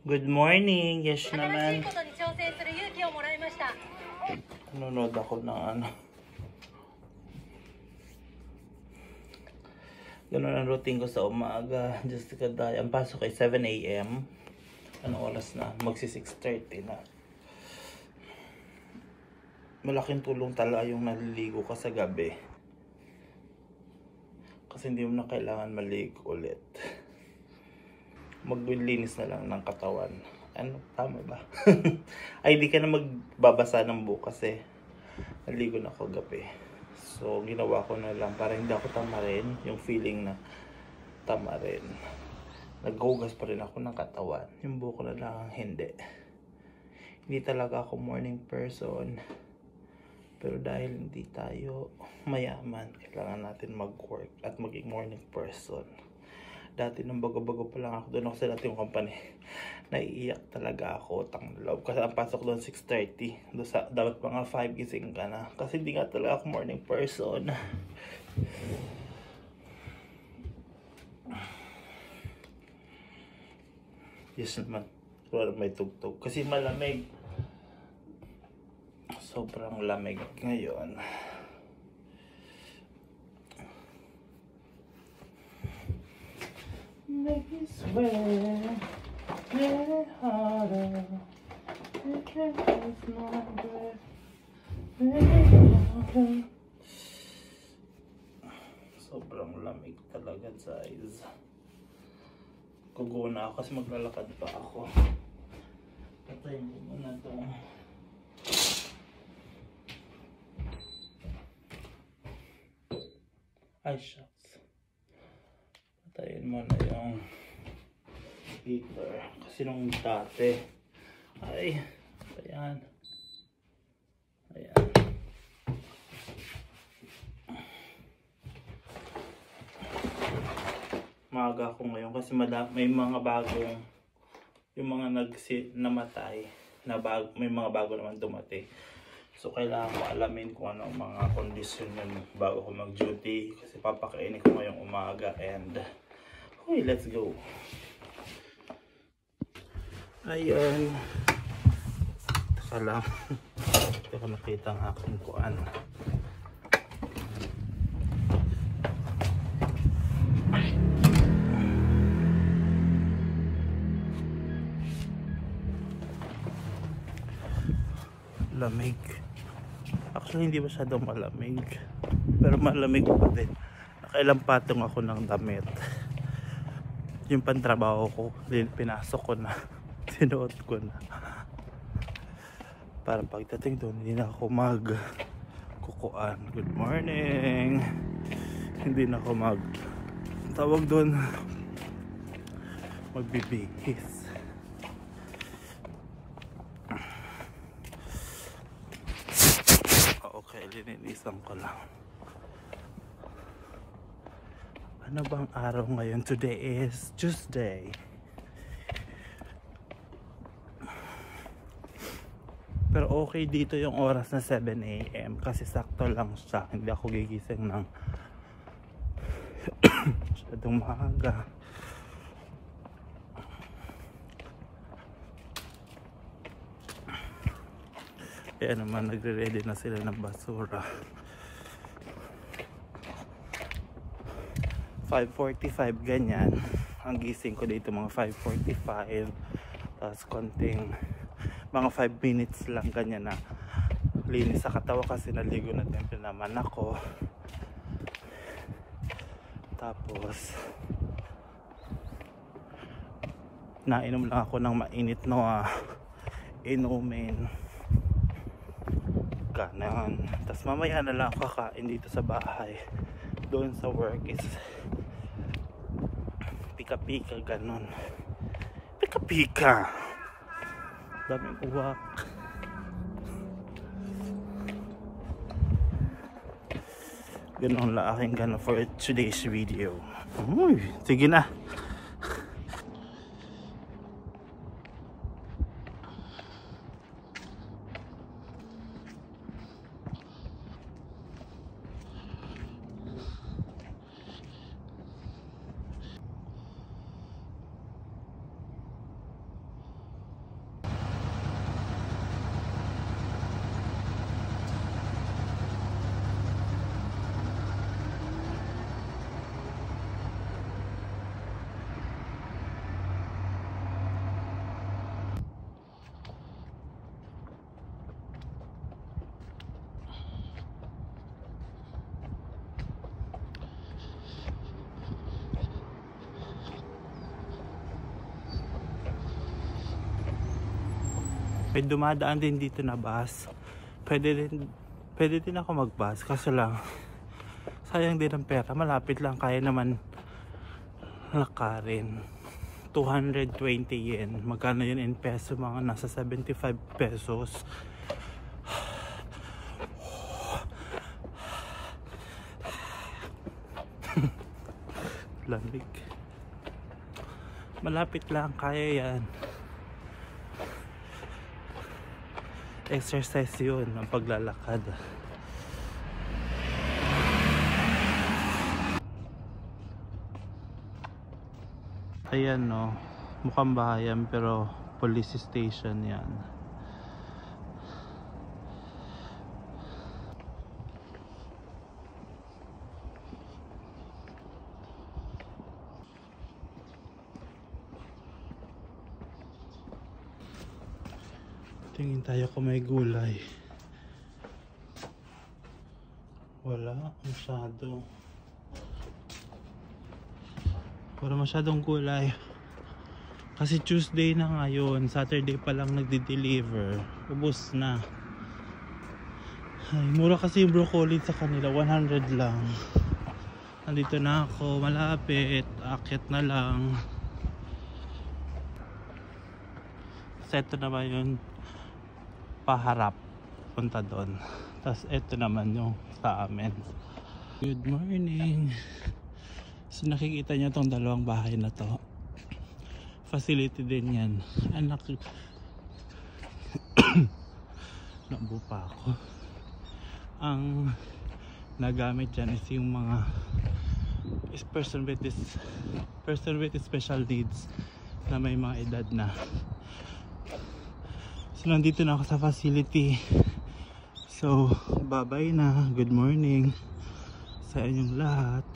Good morning. Yes naman. Nanonood ako ng ano. Ganun ang routine ko sa umaga. Just kada, ang pasok ay 7 AM. Anong oras na? Magsi 6:30 na. Malaking tulong talaga yung naliligo ka sa gabi. Kasi hindi mo na kailangan maligo ulit. Maglilinis na lang ng katawan. Ano, tama ba? Ay, di ka na magbabasa ng buhok kasi naligo na ako gabi. So, ginawa ko na lang para hindi ako tamarin. Yung feeling na tamarin. Naghugas pa rin ako ng katawan. Yung buhok na lang hindi. Hindi talaga ako morning person. Pero dahil hindi tayo mayaman, kailangan natin mag-work at maging morning person. Dati nung bago-bago pa lang ako, doon ako sa dating company, naiiyak talaga ako, utang na loob. Kasi ang pasok doon 6:30, doon sa, dapat mga 5 gising ka na. Kasi hindi nga talaga ako morning person. Yes naman, wala may tugtog. Kasi malamig. Sobrang lamig ngayon. Make me sweat, get harder. It can't taste my breath. Sobrang lamig talaga, guys. Kugo na ako kasi maglalakad pa ako. Patayin mo muna itong ay, shucks. Patayin mo na yung heater. Kasi nung dati, ay, ayan. Ayan. Maaga ako ngayon kasi may mga bagong, yung mga namatay, na may mga bago naman dumating. So, kailangan ko alamin kung ano ang mga kondisyon yun bago ko mag-duty. Kasi papakainin ko ngayong umaga and okay, let's go. Ayun. Taka lang. Hindi ko nakita ang aking kuan. Lamig. Actually, hindi masyadong malamig. Pero malamig pa din. Nakailang patong ako ng damit. Yung pantrabaho ko, pinasok ko na. Sinuot ko na. Para pagdating doon, hindi na ako kukuan. Good morning. Hindi na ako tawag doon. Magbibihis. Okay, lininisan ko lang. Ano bang araw ngayon? Today is Tuesday. Pero okay dito yung oras na 7 AM kasi sakto lang siya. Hindi ako gigising ng masyadong maaga. Kaya naman nagre-ready na sila ng basura. 5:45 ganyan. Ang gising ko dito mga 5:45. Tapos konting mga 5 minutes lang ganyan na linis sa katawan kasi naligo na din naman ako. Tapos nainom lang ako ng mainit na inumin. Kanan. Tapos mamaya na lang ako kakain dito sa bahay. Doon sa work is pika-pika ganon. Pika-pika. Daming uwak. Ganon lang aking gana for today's video. Uy, sige na. May dumadaan din dito na bus. Pwede din ako mag-bus. Kaso lang, sayang din ang pera. Malapit lang, kaya naman lakarin. 220 yen. Magkano yun in peso? Mga nasa 75 pesos. Lamig. Malapit lang, kaya yan. Exercise yun ang paglalakad. Ayan, no, mukhang bahayan pero police station yan. Tingin tayo kung may gulay. Wala masyado. Wala masyadong gulay. Kasi Tuesday na ngayon, Saturday pa lang nagde-deliver. Ubus na. Ay, mura kasi yung broccoli sa kanila, 100 lang. Nandito na ako, malapit. Aakyat na lang. Ito naman yung paharap, punta doon. Tapos ito naman yung sa amin. Good morning. So nakikita nyo tong dalawang bahay na to, facility din yan. Anak nabu pa ako. Ang nagamit dyan is yung mga person with special needs na may mga edad na. So nandito na ako sa facility. So bye bye na. Good morning sa inyong lahat.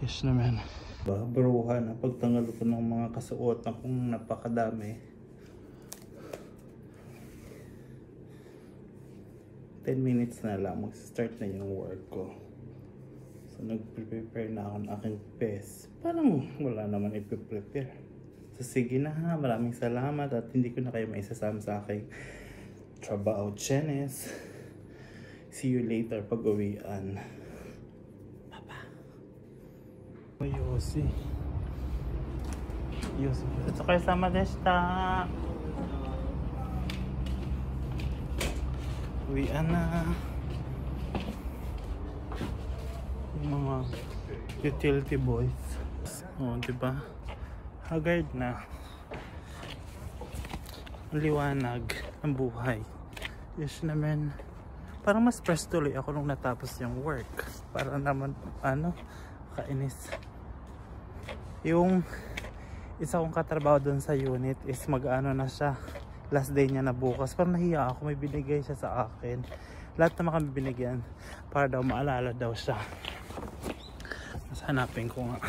Yes naman. Baruhan na pagtanggal ko ng mga kasuot na kung napakadami. 10 minutes na lang mag-start na yung work ko. So nag-prepare na ako ng aking pes. Parang wala naman ipiprepare. So sige na ha, maraming salamat at hindi ko na kayo maisasama sa aking trabaho. Chenes. See you later pag uwian. Yosi. Otsukare sama deshita. Uwian na. Yung mga utility boys. Oh, diba? Haggard na. Ang liwanag ng buhay. Yes naman. Parang mas stress tuloy ako nung natapos yung work. Para naman, kainis. Yung isa kong katrabaho doon sa unit is mag-ano na siya, last day niya na bukas. Parang nahiya ako, may binigay siya sa akin. Lahat naman kami binigyan para daw maalala daw siya. Mas hanapin ko nga.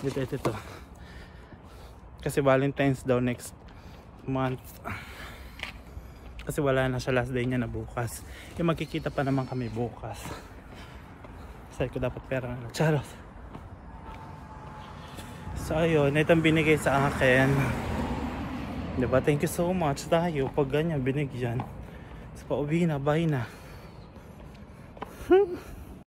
Ito. Kasi Valentine's daw next month. Kasi wala na siya, last day niya na bukas. Yung magkikita pa naman kami bukas. Sabi ko dapat pera na. Charot. So ayun, ito ang binigay sa akin. Diba? Thank you so much tayo. Pag ganyan binigyan. So pauwi na, bye na.